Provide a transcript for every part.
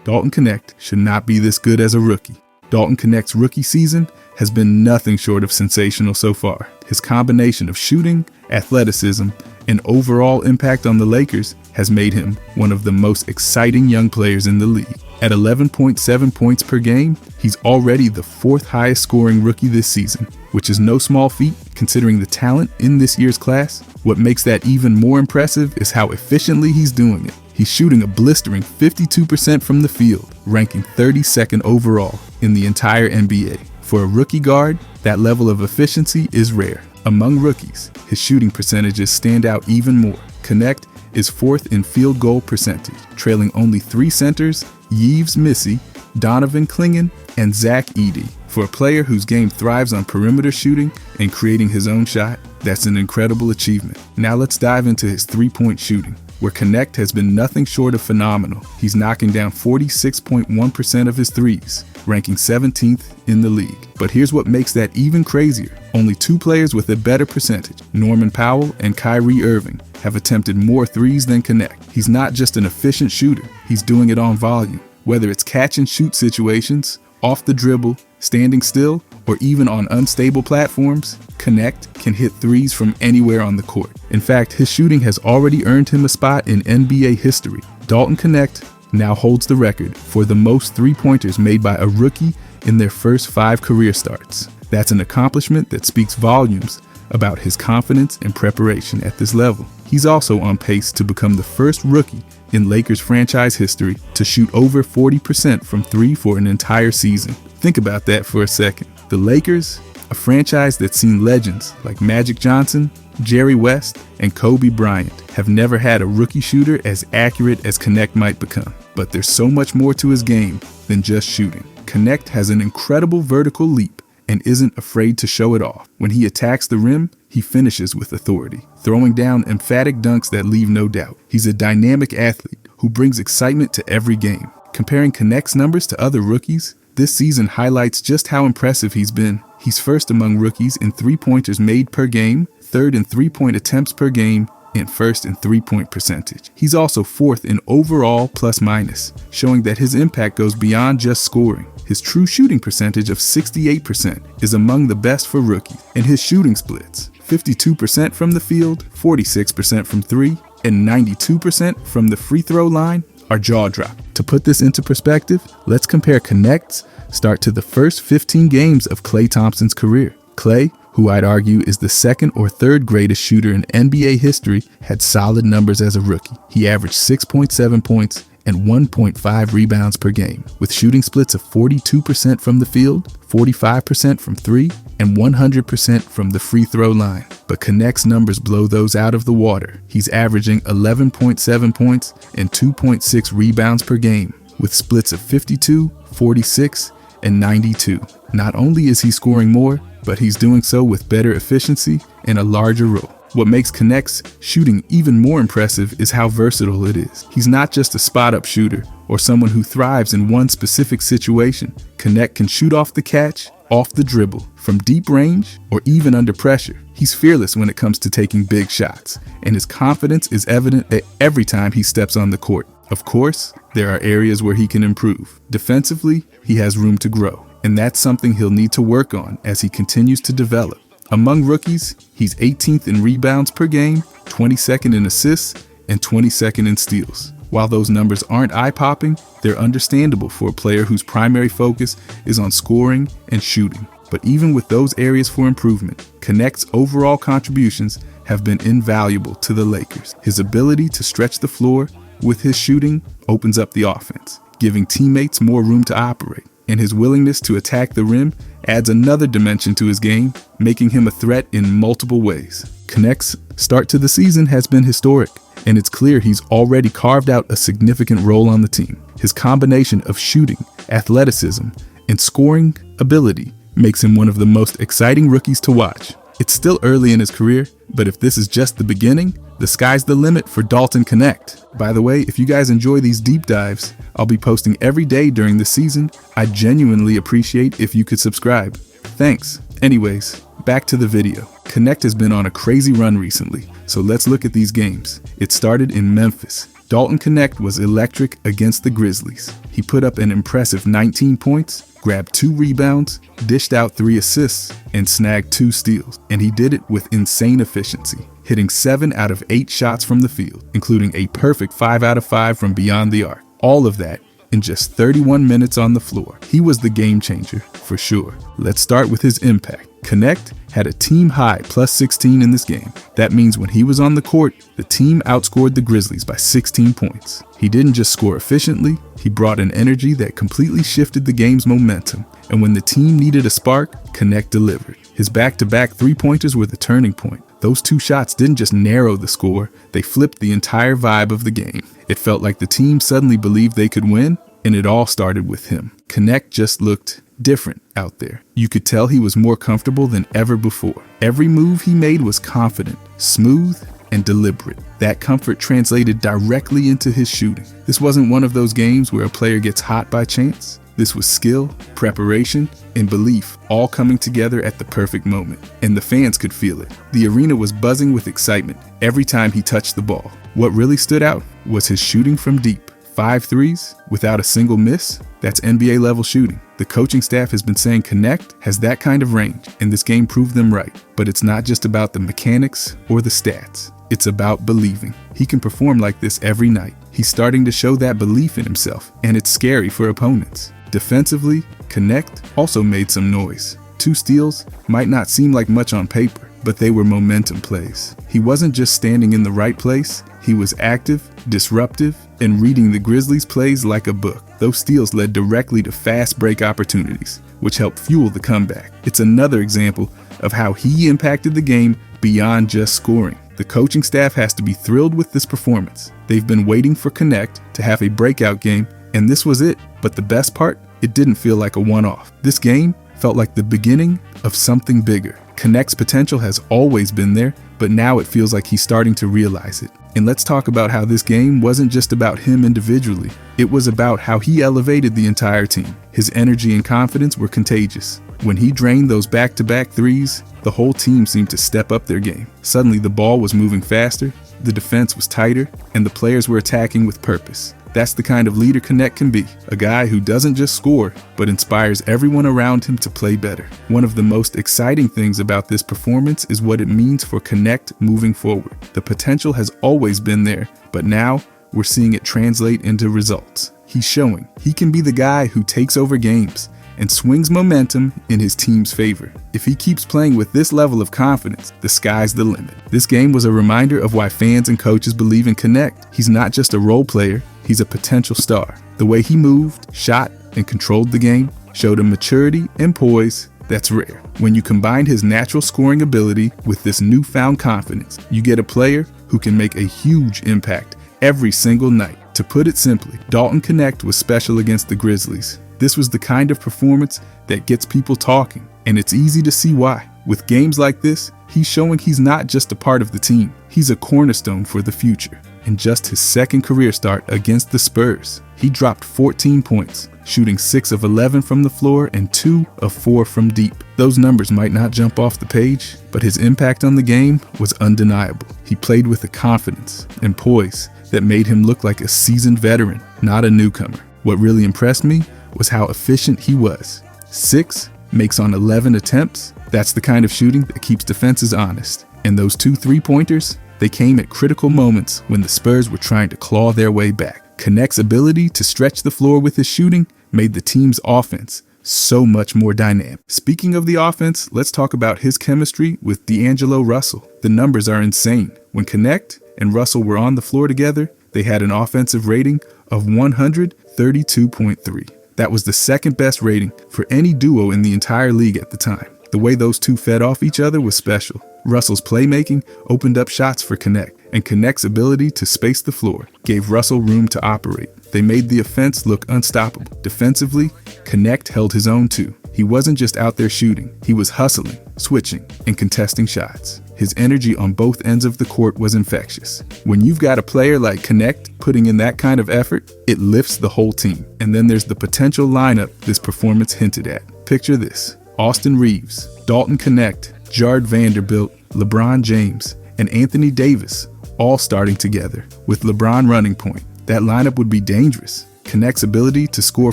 Dalton Knecht should not be this good as a rookie. Dalton Knecht's rookie season has been nothing short of sensational so far. His combination of shooting, athleticism, and overall impact on the Lakers has made him one of the most exciting young players in the league. At 11.7 points per game, he's already the fourth highest scoring rookie this season, which is no small feat considering the talent in this year's class. What makes that even more impressive is how efficiently he's doing it. He's shooting a blistering 52% from the field, ranking 32nd overall in the entire NBA. For a rookie guard, that level of efficiency is rare. Among rookies, his shooting percentages stand out even more. Knecht is fourth in field goal percentage, trailing only three centers, Yves Missy, Donovan Clingan, and Zach Edey. For a player whose game thrives on perimeter shooting and creating his own shot, that's an incredible achievement. Now let's dive into his three-point shooting, where Knecht has been nothing short of phenomenal. He's knocking down 46.1% of his threes, ranking 17th in the league. But here's what makes that even crazier. Only two players with a better percentage, Norman Powell and Kyrie Irving, have attempted more threes than Knecht. He's not just an efficient shooter, he's doing it on volume. Whether it's catch and shoot situations, off the dribble, standing still, or even on unstable platforms, Knecht can hit threes from anywhere on the court. In fact, his shooting has already earned him a spot in NBA history. Dalton Knecht now holds the record for the most three-pointers made by a rookie in their first 5 career starts. That's an accomplishment that speaks volumes about his confidence and preparation at this level. He's also on pace to become the first rookie in Lakers franchise history to shoot over 40% from three for an entire season. Think about that for a second. The Lakers, a franchise that's seen legends like Magic Johnson, Jerry West, and Kobe Bryant, have never had a rookie shooter as accurate as Knecht might become. But there's so much more to his game than just shooting. Knecht has an incredible vertical leap and isn't afraid to show it off. When he attacks the rim, he finishes with authority, throwing down emphatic dunks that leave no doubt. He's a dynamic athlete who brings excitement to every game. Comparing Knecht's numbers to other rookies, this season highlights just how impressive he's been. He's first among rookies in three-pointers made per game, third in three-point attempts per game, and first in three-point percentage. He's also fourth in overall plus-minus, showing that his impact goes beyond just scoring. His true shooting percentage of 68% is among the best for rookies, and his shooting splits, 52% from the field, 46% from three, and 92% from the free throw line, are jaw-dropping. To put this into perspective, let's compare Knecht's start to the first 15 games of Klay Thompson's career. Klay, who I'd argue is the second or third greatest shooter in NBA history, had solid numbers as a rookie. He averaged 6.7 points and 1.5 rebounds per game, with shooting splits of 42% from the field, 45% from three, and 100% from the free throw line. But Knecht's numbers blow those out of the water. He's averaging 11.7 points and 2.6 rebounds per game, with splits of 52, 46, and 92. Not only is he scoring more, but he's doing so with better efficiency and a larger role. What makes Knecht's shooting even more impressive is how versatile it is. He's not just a spot-up shooter or someone who thrives in one specific situation. Knecht can shoot off the catch, off the dribble, from deep range, or even under pressure. He's fearless when it comes to taking big shots, and his confidence is evident every time he steps on the court. Of course, there are areas where he can improve. Defensively, he has room to grow, and that's something he'll need to work on as he continues to develop. Among rookies, he's 18th in rebounds per game, 22nd in assists, and 22nd in steals. While those numbers aren't eye-popping, they're understandable for a player whose primary focus is on scoring and shooting. But even with those areas for improvement, Knecht's overall contributions have been invaluable to the Lakers. His ability to stretch the floor with his shooting opens up the offense, giving teammates more room to operate. And his willingness to attack the rim adds another dimension to his game, making him a threat in multiple ways. Knecht's start to the season has been historic, and it's clear he's already carved out a significant role on the team. His combination of shooting, athleticism, and scoring ability makes him one of the most exciting rookies to watch. It's still early in his career, but if this is just the beginning, the sky's the limit for Dalton Knecht. By the way, if you guys enjoy these deep dives, I'll be posting every day during the season. I'd genuinely appreciate if you could subscribe. Thanks. Anyways, back to the video. Knecht has been on a crazy run recently, so let's look at these games. It started in Memphis. Dalton Knecht was electric against the Grizzlies. He put up an impressive 19 points, grabbed 2 rebounds, dished out 3 assists, and snagged 2 steals. And he did it with insane efficiency, hitting 7 out of 8 shots from the field, including a perfect 5 out of 5 from beyond the arc. All of that in just 31 minutes on the floor. He was the game changer, for sure. Let's start with his impact. Knecht had a team-high plus 16 in this game. That means when he was on the court, the team outscored the Grizzlies by 16 points. He didn't just score efficiently, he brought an energy that completely shifted the game's momentum. And when the team needed a spark, Knecht delivered. His back-to-back three-pointers were the turning point. Those 2 shots didn't just narrow the score, they flipped the entire vibe of the game. It felt like the team suddenly believed they could win, and it all started with him. Knecht just looked different out there. You could tell he was more comfortable than ever before. Every move he made was confident, smooth, and deliberate. That comfort translated directly into his shooting. This wasn't one of those games where a player gets hot by chance. This was skill, preparation, and belief all coming together at the perfect moment. And the fans could feel it. The arena was buzzing with excitement every time he touched the ball. What really stood out was his shooting from deep. 5 threes without a single miss. That's NBA level shooting. The coaching staff has been saying Knecht has that kind of range, and this game proved them right. But it's not just about the mechanics or the stats. It's about believing. He can perform like this every night. He's starting to show that belief in himself, and it's scary for opponents. Defensively, Knecht also made some noise. 2 steals might not seem like much on paper, but they were momentum plays. He wasn't just standing in the right place, he was active, disruptive, and reading the Grizzlies' plays like a book. Those steals led directly to fast break opportunities, which helped fuel the comeback. It's another example of how he impacted the game beyond just scoring. The coaching staff has to be thrilled with this performance. They've been waiting for Knecht to have a breakout game, and this was it. But the best part, it didn't feel like a one-off. This game felt like the beginning of something bigger. Knecht's potential has always been there, but now it feels like he's starting to realize it. And let's talk about how this game wasn't just about him individually. It was about how he elevated the entire team. His energy and confidence were contagious. When he drained those back-to-back threes, the whole team seemed to step up their game. Suddenly the ball was moving faster, the defense was tighter, and the players were attacking with purpose. That's the kind of leader Knecht can be, a guy who doesn't just score, but inspires everyone around him to play better. One of the most exciting things about this performance is what it means for Knecht moving forward. The potential has always been there, but now we're seeing it translate into results. He's showing he can be the guy who takes over games and swings momentum in his team's favor. If he keeps playing with this level of confidence, the sky's the limit. This game was a reminder of why fans and coaches believe in Knecht. He's not just a role player, he's a potential star. The way he moved, shot, and controlled the game showed a maturity and poise that's rare. When you combine his natural scoring ability with this newfound confidence, you get a player who can make a huge impact every single night. To put it simply, Dalton Knecht was special against the Grizzlies. This was the kind of performance that gets people talking, and it's easy to see why. With games like this, he's showing he's not just a part of the team, he's a cornerstone for the future. In just his second career start against the Spurs, he dropped 14 points, shooting 6 of 11 from the floor and 2 of 4 from deep. Those numbers might not jump off the page, but his impact on the game was undeniable. He played with a confidence and poise that made him look like a seasoned veteran, not a newcomer. What really impressed me was how efficient he was. 6 makes on 11 attempts. That's the kind of shooting that keeps defenses honest. And those 2 3-pointers, they came at critical moments when the Spurs were trying to claw their way back. Knecht's ability to stretch the floor with his shooting made the team's offense so much more dynamic. Speaking of the offense, let's talk about his chemistry with D'Angelo Russell. The numbers are insane. When Knecht and Russell were on the floor together, they had an offensive rating of 132.3. That was the second best rating for any duo in the entire league at the time. The way those two fed off each other was special. Russell's playmaking opened up shots for Knecht, and Knecht's ability to space the floor gave Russell room to operate. They made the offense look unstoppable. Defensively, Knecht held his own too. He wasn't just out there shooting, he was hustling, switching, and contesting shots. His energy on both ends of the court was infectious. When you've got a player like Knecht putting in that kind of effort, it lifts the whole team. And then there's the potential lineup this performance hinted at. Picture this: Austin Reeves, Dalton Knecht, Jared Vanderbilt, LeBron James, and Anthony Davis all starting together, with LeBron running point. That lineup would be dangerous. Knecht's ability to score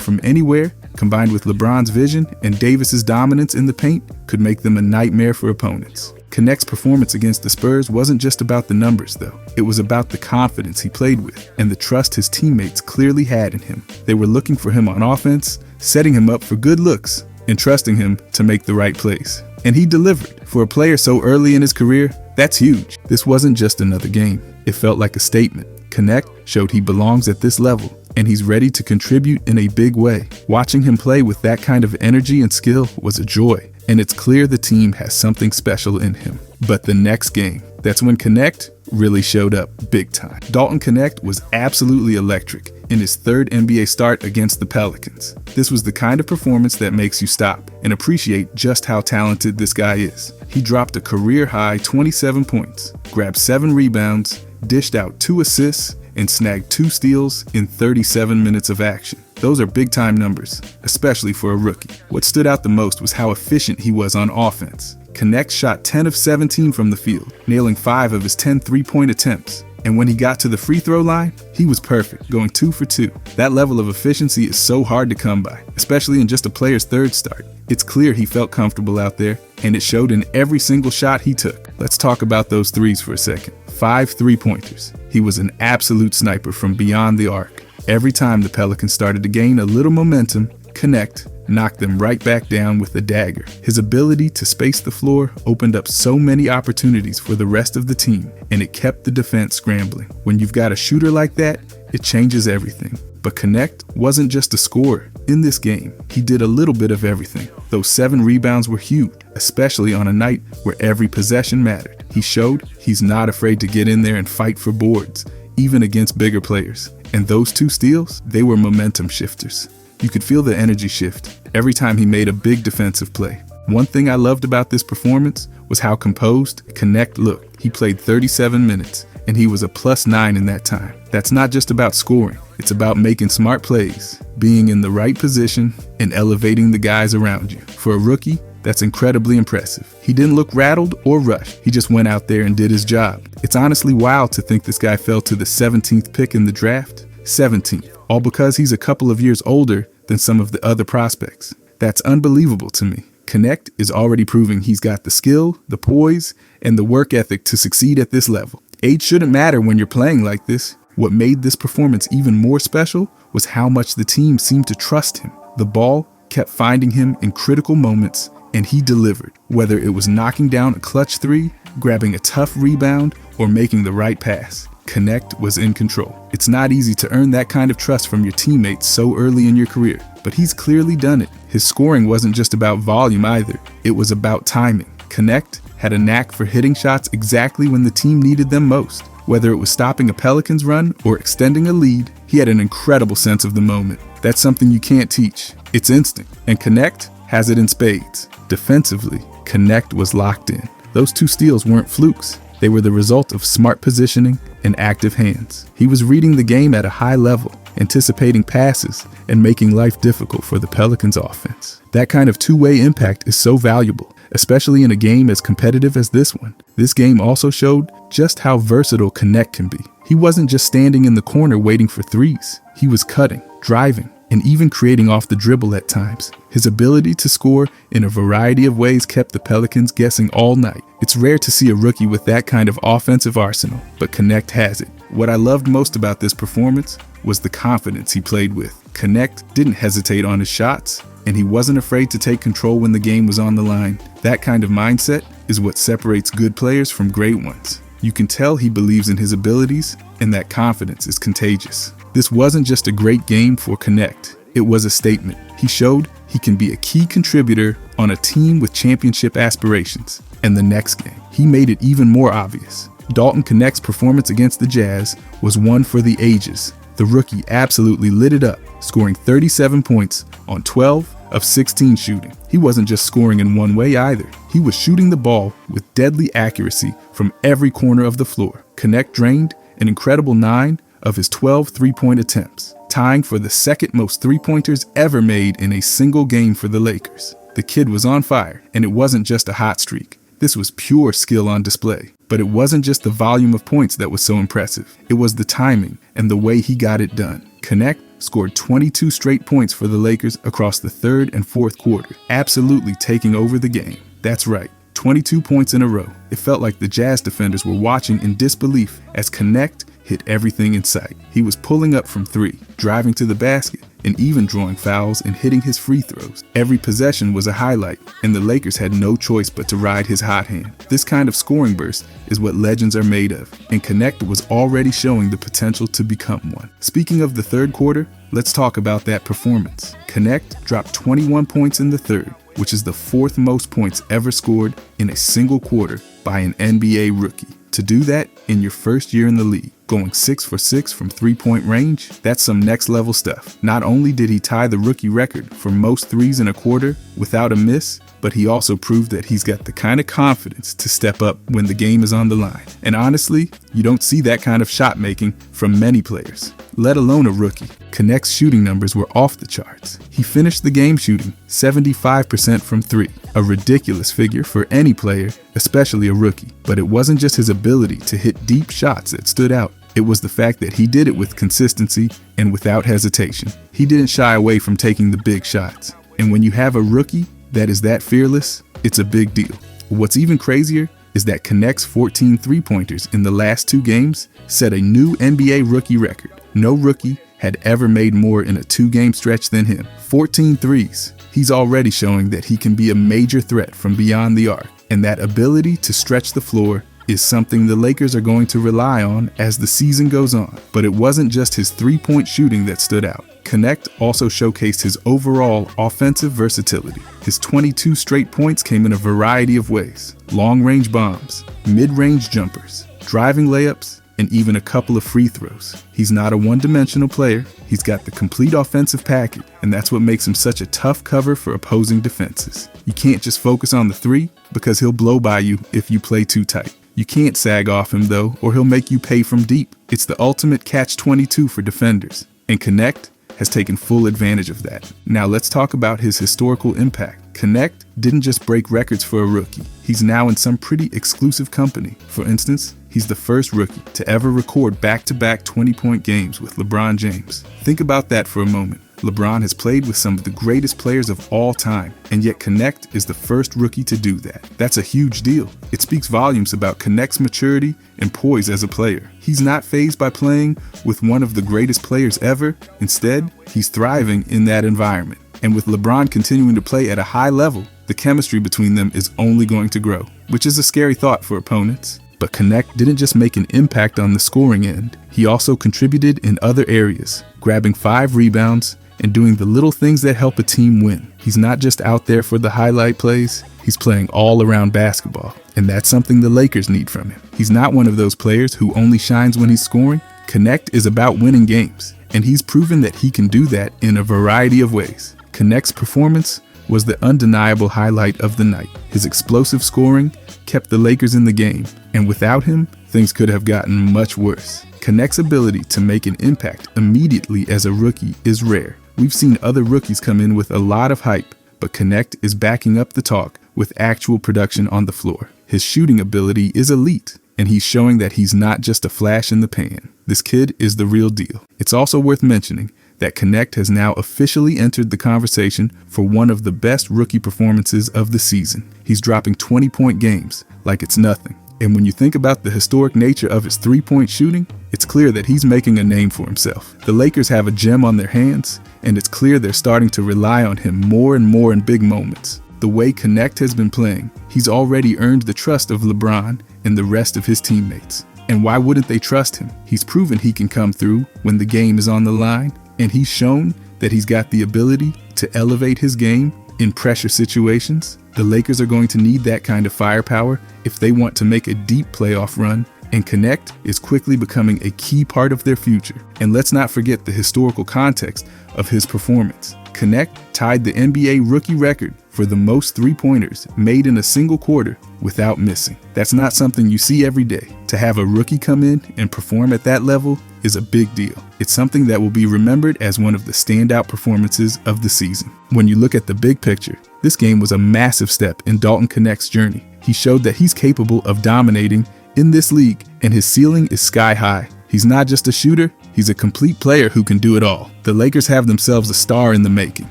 from anywhere, combined with LeBron's vision and Davis's dominance in the paint, could make them a nightmare for opponents. Knecht's performance against the Spurs wasn't just about the numbers, though. It was about the confidence he played with and the trust his teammates clearly had in him. They were looking for him on offense, setting him up for good looks, and trusting him to make the right plays. And he delivered. For a player so early in his career, that's huge. This wasn't just another game. It felt like a statement. Knecht showed he belongs at this level, and he's ready to contribute in a big way. Watching him play with that kind of energy and skill was a joy, and it's clear the team has something special in him. But the next game, that's when Knecht really showed up big time. Dalton Knecht was absolutely electric in his third NBA start against the Pelicans. This was the kind of performance that makes you stop and appreciate just how talented this guy is. He dropped a career-high 27 points, grabbed 7 rebounds, dished out 2 assists, and snagged 2 steals in 37 minutes of action. Those are big-time numbers, especially for a rookie. What stood out the most was how efficient he was on offense. Knecht shot 10 of 17 from the field, nailing 5 of his 10 three-point attempts. And when he got to the free throw line, he was perfect, going 2 for 2. That level of efficiency is so hard to come by, especially in just a player's third start. It's clear he felt comfortable out there, and it showed in every single shot he took. Let's talk about those threes for a second. 5 3-pointers. He was an absolute sniper from beyond the arc. Every time the Pelicans started to gain a little momentum, Knecht knocked them right back down with a dagger. His ability to space the floor opened up so many opportunities for the rest of the team, and it kept the defense scrambling. When you've got a shooter like that, it changes everything. But Knecht wasn't just a scorer. In this game, he did a little bit of everything. Those 7 rebounds were huge, especially on a night where every possession mattered. He showed he's not afraid to get in there and fight for boards, even against bigger players. And those 2 steals, they were momentum shifters. You could feel the energy shift every time he made a big defensive play. One thing I loved about this performance was how composed Knecht looked. He played 37 minutes, and he was a +9 in that time. That's not just about scoring. It's about making smart plays, being in the right position, and elevating the guys around you. For a rookie, that's incredibly impressive. He didn't look rattled or rushed. He just went out there and did his job. It's honestly wild to think this guy fell to the 17th pick in the draft. 17th, all because he's a couple of years older than some of the other prospects. That's unbelievable to me. Knecht is already proving he's got the skill, the poise, and the work ethic to succeed at this level. Age shouldn't matter when you're playing like this. What made this performance even more special was how much the team seemed to trust him. The ball kept finding him in critical moments, and he delivered, whether it was knocking down a clutch 3, grabbing a tough rebound, or making the right pass. Knecht was in control. It's not easy to earn that kind of trust from your teammates so early in your career, but he's clearly done it. His scoring wasn't just about volume either. It was about timing. Knecht had a knack for hitting shots exactly when the team needed them most. Whether it was stopping a Pelicans run or extending a lead, he had an incredible sense of the moment. That's something you can't teach. It's instinct, and Knecht has it in spades. Defensively, Knecht was locked in. Those 2 steals weren't flukes. They were the result of smart positioning and active hands. He was reading the game at a high level, anticipating passes, and making life difficult for the Pelicans offense. That kind of two-way impact is so valuable, especially in a game as competitive as this one. This game also showed just how versatile Knecht can be. He wasn't just standing in the corner waiting for threes. He was cutting, driving, and even creating off the dribble at times. His ability to score in a variety of ways kept the Pelicans guessing all night. It's rare to see a rookie with that kind of offensive arsenal, but Knecht has it. What I loved most about this performance was the confidence he played with. Knecht didn't hesitate on his shots, and he wasn't afraid to take control when the game was on the line. That kind of mindset is what separates good players from great ones. You can tell he believes in his abilities, and that confidence is contagious. This wasn't just a great game for Knecht. It was a statement. He showed he can be a key contributor on a team with championship aspirations. And the next game, he made it even more obvious. Dalton Knecht's performance against the Jazz was one for the ages. The rookie absolutely lit it up, scoring 37 points on 12 of 16 shooting. He wasn't just scoring in one way either. He was shooting the ball with deadly accuracy from every corner of the floor. Knecht drained an incredible 9 of his 12 three-point attempts, tying for the second most three-pointers ever made in a single game for the Lakers. The kid was on fire, and it wasn't just a hot streak. This was pure skill on display. But it wasn't just the volume of points that was so impressive. It was the timing and the way he got it done. Knecht scored 22 straight points for the Lakers across the third and fourth quarter, absolutely taking over the game. That's right, 22 points in a row. It felt like the Jazz defenders were watching in disbelief as Knecht hit everything in sight. He was pulling up from three, driving to the basket, and even drawing fouls and hitting his free throws. Every possession was a highlight, and the Lakers had no choice but to ride his hot hand. This kind of scoring burst is what legends are made of, and Knecht was already showing the potential to become one. Speaking of the third quarter, let's talk about that performance. Knecht dropped 21 points in the third, which is the fourth most points ever scored in a single quarter by an NBA rookie. To do that in your first year in the league, going 6 for 6 from three-point range, that's some next-level stuff. Not only did he tie the rookie record for most threes in a quarter without a miss, but he also proved that he's got the kind of confidence to step up when the game is on the line. And honestly, you don't see that kind of shot making from many players, let alone a rookie. Knecht's shooting numbers were off the charts. He finished the game shooting 75% from three, a ridiculous figure for any player, especially a rookie. But it wasn't just his ability to hit deep shots that stood out. It was the fact that he did it with consistency and without hesitation. He didn't shy away from taking the big shots. And when you have a rookie that is that fearless, it's a big deal. What's even crazier is that Knecht's 14 three-pointers in the last two games set a new NBA rookie record. No rookie had ever made more in a two-game stretch than him. 14 threes. He's already showing that he can be a major threat from beyond the arc, and that ability to stretch the floor is something the Lakers are going to rely on as the season goes on. But it wasn't just his three-point shooting that stood out. Knecht also showcased his overall offensive versatility. His 22 straight points came in a variety of ways: long-range bombs, mid-range jumpers, driving layups, and even a couple of free throws. He's not a one-dimensional player. He's got the complete offensive package, and that's what makes him such a tough cover for opposing defenses. You can't just focus on the three, because he'll blow by you if you play too tight. You can't sag off him though, or he'll make you pay from deep. It's the ultimate catch-22 for defenders, and Knecht has taken full advantage of that. Now let's talk about his historical impact. Knecht didn't just break records for a rookie. He's now in some pretty exclusive company. For instance, he's the first rookie to ever record back-to-back 20-point games with LeBron James. Think about that for a moment. LeBron has played with some of the greatest players of all time, and yet Knecht is the first rookie to do that. That's a huge deal. It speaks volumes about Knecht's maturity and poise as a player. He's not fazed by playing with one of the greatest players ever. Instead, he's thriving in that environment. And with LeBron continuing to play at a high level, the chemistry between them is only going to grow, which is a scary thought for opponents. But Knecht didn't just make an impact on the scoring end. He also contributed in other areas, grabbing 5 rebounds and doing the little things that help a team win. He's not just out there for the highlight plays, he's playing all-around basketball, and that's something the Lakers need from him. He's not one of those players who only shines when he's scoring. Knecht is about winning games, and he's proven that he can do that in a variety of ways. Knecht's performance was the undeniable highlight of the night. His explosive scoring kept the Lakers in the game, and without him, things could have gotten much worse. Knecht's ability to make an impact immediately as a rookie is rare. We've seen other rookies come in with a lot of hype, but Knecht is backing up the talk with actual production on the floor. His shooting ability is elite, and he's showing that he's not just a flash in the pan. This kid is the real deal. It's also worth mentioning that Knecht has now officially entered the conversation for one of the best rookie performances of the season. He's dropping 20-point games like it's nothing. And when you think about the historic nature of his three-point shooting, it's clear that he's making a name for himself. The Lakers have a gem on their hands, and it's clear they're starting to rely on him more and more in big moments. The way Knecht has been playing, he's already earned the trust of LeBron and the rest of his teammates. And why wouldn't they trust him? He's proven he can come through when the game is on the line, and he's shown that he's got the ability to elevate his game in pressure situations. The Lakers are going to need that kind of firepower if they want to make a deep playoff run, and Knecht is quickly becoming a key part of their future. And let's not forget the historical context of his performance. Knecht tied the NBA rookie record for the most three-pointers made in a single quarter without missing. That's not something you see every day. To have a rookie come in and perform at that level is a big deal. It's something that will be remembered as one of the standout performances of the season. When you look at the big picture, this game was a massive step in Dalton Knecht's journey. He showed that he's capable of dominating in this league, and his ceiling is sky high. He's not just a shooter, he's a complete player who can do it all. The Lakers have themselves a star in the making.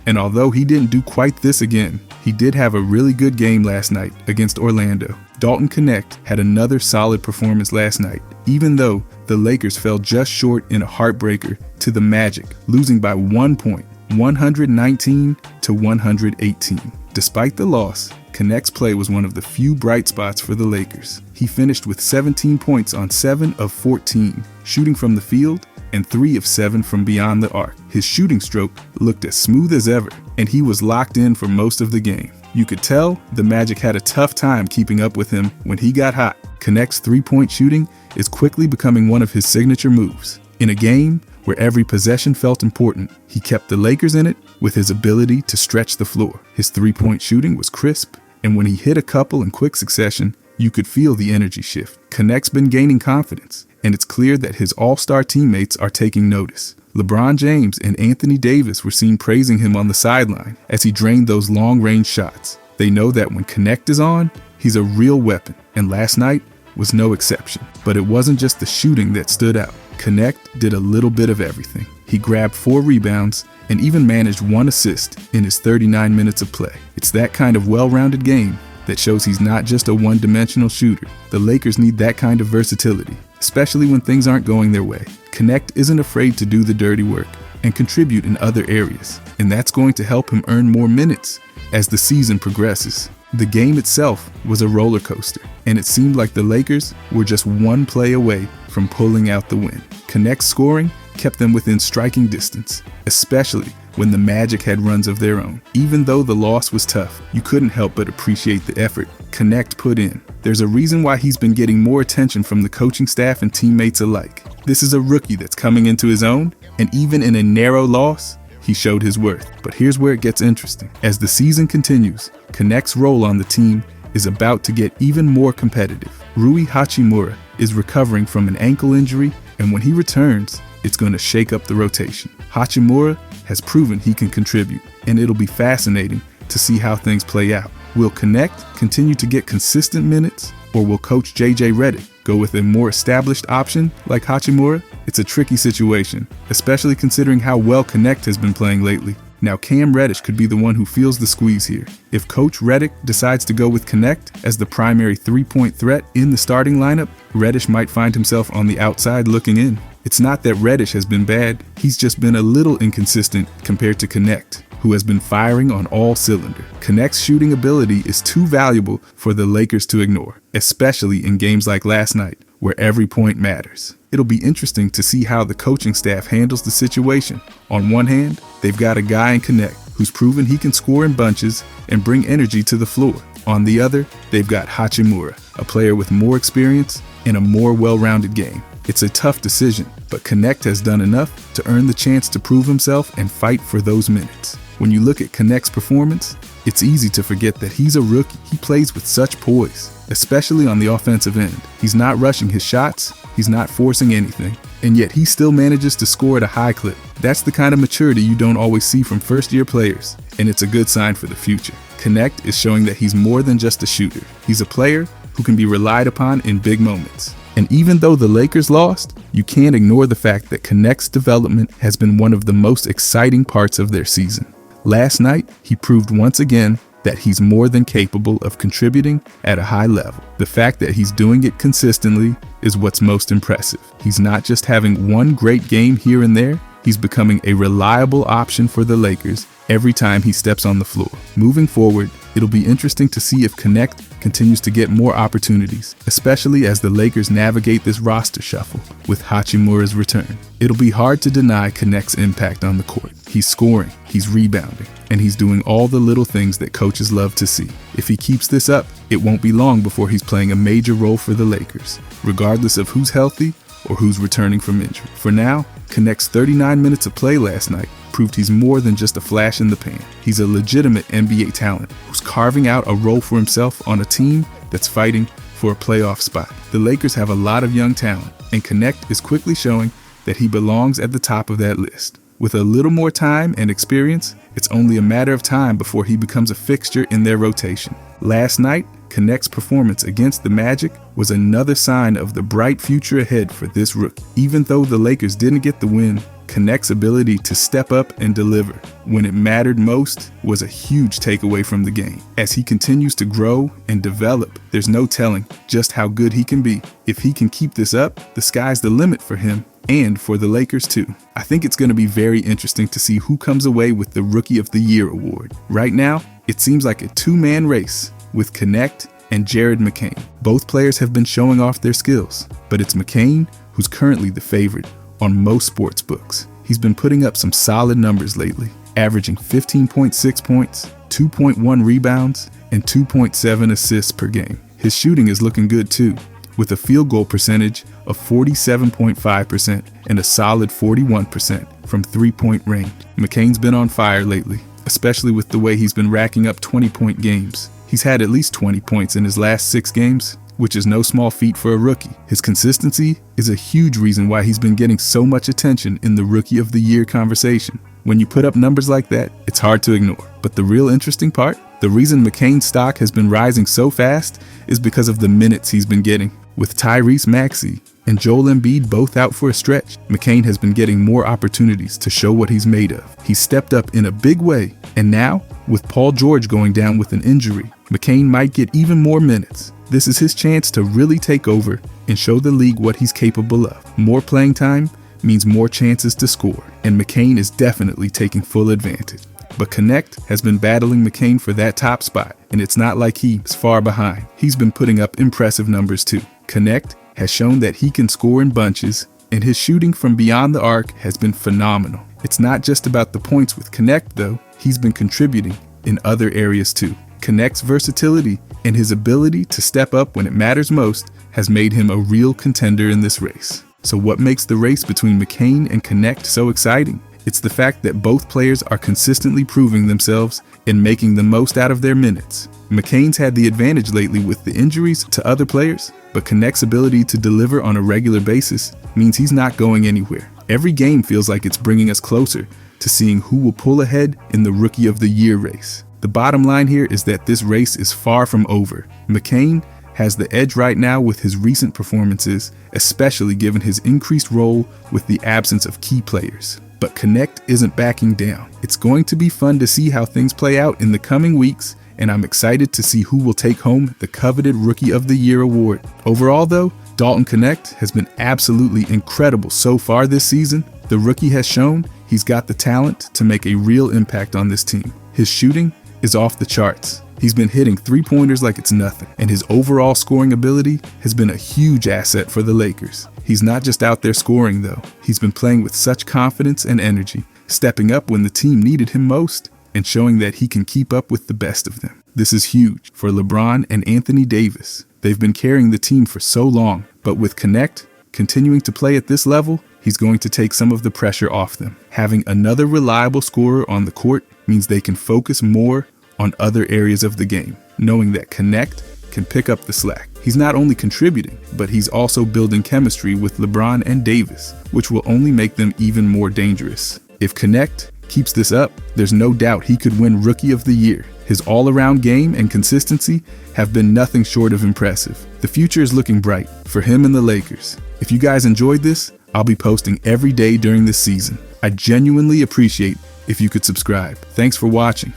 And although he didn't do quite this again, he did have a really good game last night against Orlando. Dalton Knecht had another solid performance last night, even though the Lakers fell just short in a heartbreaker to the Magic, losing by 1 point, 119 to 118. Despite the loss, Knecht's play was one of the few bright spots for the Lakers. He finished with 17 points on 7 of 14, shooting from the field, and 3 of 7 from beyond the arc. His shooting stroke looked as smooth as ever, and he was locked in for most of the game. You could tell the Magic had a tough time keeping up with him when he got hot. Knecht's three-point shooting is quickly becoming one of his signature moves. In a game where every possession felt important, he kept the Lakers in it with his ability to stretch the floor. His three-point shooting was crisp, and when he hit a couple in quick succession, you could feel the energy shift. Knecht's been gaining confidence, and it's clear that his all-star teammates are taking notice. LeBron James and Anthony Davis were seen praising him on the sideline as he drained those long-range shots. They know that when Knecht is on, he's a real weapon, and last night was no exception. But it wasn't just the shooting that stood out. Knecht did a little bit of everything. He grabbed 4 rebounds and even managed 1 assist in his 39 minutes of play. It's that kind of well-rounded game that shows he's not just a one-dimensional shooter. The Lakers need that kind of versatility, especially when things aren't going their way. Knecht isn't afraid to do the dirty work and contribute in other areas, and that's going to help him earn more minutes as the season progresses. The game itself was a roller coaster, and it seemed like the Lakers were just one play away from pulling out the win. Knecht's scoring kept them within striking distance, especially when the Magic had runs of their own. Even though the loss was tough, you couldn't help but appreciate the effort Knecht put in. There's a reason why he's been getting more attention from the coaching staff and teammates alike. This is a rookie that's coming into his own, and even in a narrow loss, he showed his worth. But here's where it gets interesting. As the season continues, Knecht's role on the team is about to get even more competitive. Rui Hachimura is recovering from an ankle injury, and when he returns, it's going to shake up the rotation. Hachimura has proven he can contribute, and it'll be fascinating to see how things play out. Will Knecht continue to get consistent minutes, or will coach JJ Redick go with a more established option like Hachimura? It's a tricky situation, especially considering how well Knecht has been playing lately. Now Cam Reddish could be the one who feels the squeeze here. If Coach Redick decides to go with Knecht as the primary three-point threat in the starting lineup, Reddish might find himself on the outside looking in. It's not that Reddish has been bad, he's just been a little inconsistent compared to Knecht, who has been firing on all cylinders. Knecht's shooting ability is too valuable for the Lakers to ignore, especially in games like last night, where every point matters. It'll be interesting to see how the coaching staff handles the situation. On one hand, they've got a guy in Knecht who's proven he can score in bunches and bring energy to the floor. On the other, they've got Hachimura, a player with more experience and a more well-rounded game. It's a tough decision, but Knecht has done enough to earn the chance to prove himself and fight for those minutes. When you look at Knecht's performance, it's easy to forget that he's a rookie. He plays with such poise, especially on the offensive end. He's not rushing his shots, he's not forcing anything, and yet he still manages to score at a high clip. That's the kind of maturity you don't always see from first-year players, and it's a good sign for the future. Knecht is showing that he's more than just a shooter. He's a player who can be relied upon in big moments. And even though the Lakers lost, you can't ignore the fact that Knecht's development has been one of the most exciting parts of their season. Last night, he proved once again that he's more than capable of contributing at a high level. The fact that he's doing it consistently is what's most impressive. He's not just having one great game here and there, he's becoming a reliable option for the Lakers every time he steps on the floor. Moving forward, it'll be interesting to see if Knecht continues to get more opportunities, especially as the Lakers navigate this roster shuffle with Hachimura's return. It'll be hard to deny Knecht's impact on the court. He's scoring, he's rebounding, and he's doing all the little things that coaches love to see. If he keeps this up, it won't be long before he's playing a major role for the Lakers, regardless of who's healthy or who's returning from injury. For now, Knecht's 39 minutes of play last night proved he's more than just a flash in the pan. He's a legitimate NBA talent who's carving out a role for himself on a team that's fighting for a playoff spot. The Lakers have a lot of young talent, and Knecht is quickly showing that he belongs at the top of that list. With a little more time and experience, it's only a matter of time before he becomes a fixture in their rotation. Last night, Knecht's performance against the Magic was another sign of the bright future ahead for this rookie. Even though the Lakers didn't get the win, Knecht's ability to step up and deliver when it mattered most was a huge takeaway from the game. As he continues to grow and develop, there's no telling just how good he can be. If he can keep this up, the sky's the limit for him and for the Lakers too. I think it's going to be very interesting to see who comes away with the Rookie of the Year award. Right now, it seems like a two-man race with Knecht and Jared McCain. Both players have been showing off their skills, but it's McCain who's currently the favorite on most sports books. He's been putting up some solid numbers lately, averaging 15.6 points, 2.1 rebounds, and 2.7 assists per game. His shooting is looking good too, with a field goal percentage of 47.5% and a solid 41% from three-point range. McCain's been on fire lately, especially with the way he's been racking up 20-point games. He's had at least 20 points in his last 6 games, which is no small feat for a rookie. His consistency is a huge reason why he's been getting so much attention in the Rookie of the Year conversation. When you put up numbers like that, it's hard to ignore. But the real interesting part, the reason McCain's stock has been rising so fast is because of the minutes he's been getting. With Tyrese Maxey and Joel Embiid both out for a stretch, McCain has been getting more opportunities to show what he's made of. He's stepped up in a big way, and now, with Paul George going down with an injury, McCain might get even more minutes. This is his chance to really take over and show the league what he's capable of. More playing time means more chances to score, and McCain is definitely taking full advantage. But Knecht has been battling McCain for that top spot, and it's not like he's far behind. He's been putting up impressive numbers too. Knecht has shown that he can score in bunches, and his shooting from beyond the arc has been phenomenal. It's not just about the points with Knecht though, he's been contributing in other areas too. Knecht's versatility and his ability to step up when it matters most has made him a real contender in this race. So what makes the race between McCain and Knecht so exciting? It's the fact that both players are consistently proving themselves and making the most out of their minutes. McCain's had the advantage lately with the injuries to other players, but Knecht's ability to deliver on a regular basis means he's not going anywhere. Every game feels like it's bringing us closer to seeing who will pull ahead in the Rookie of the Year race. The bottom line here is that this race is far from over. McCain has the edge right now with his recent performances, especially given his increased role with the absence of key players. But Knecht isn't backing down. It's going to be fun to see how things play out in the coming weeks, and I'm excited to see who will take home the coveted Rookie of the Year award. Overall though, Dalton Knecht has been absolutely incredible so far this season. The rookie has shown he's got the talent to make a real impact on this team. His shooting is off the charts. He's been hitting three-pointers like it's nothing, and his overall scoring ability has been a huge asset for the Lakers. He's not just out there scoring though. He's been playing with such confidence and energy, stepping up when the team needed him most, and showing that he can keep up with the best of them. This is huge for LeBron and Anthony Davis. They've been carrying the team for so long, but with Knecht continuing to play at this level, he's going to take some of the pressure off them. Having another reliable scorer on the court means they can focus more on other areas of the game, knowing that Knecht can pick up the slack. He's not only contributing, but he's also building chemistry with LeBron and Davis, which will only make them even more dangerous. If Knecht keeps this up, there's no doubt he could win Rookie of the Year. His all-around game and consistency have been nothing short of impressive. The future is looking bright for him and the Lakers. If you guys enjoyed this, I'll be posting every day during this season. I genuinely appreciate if you could subscribe. Thanks for watching.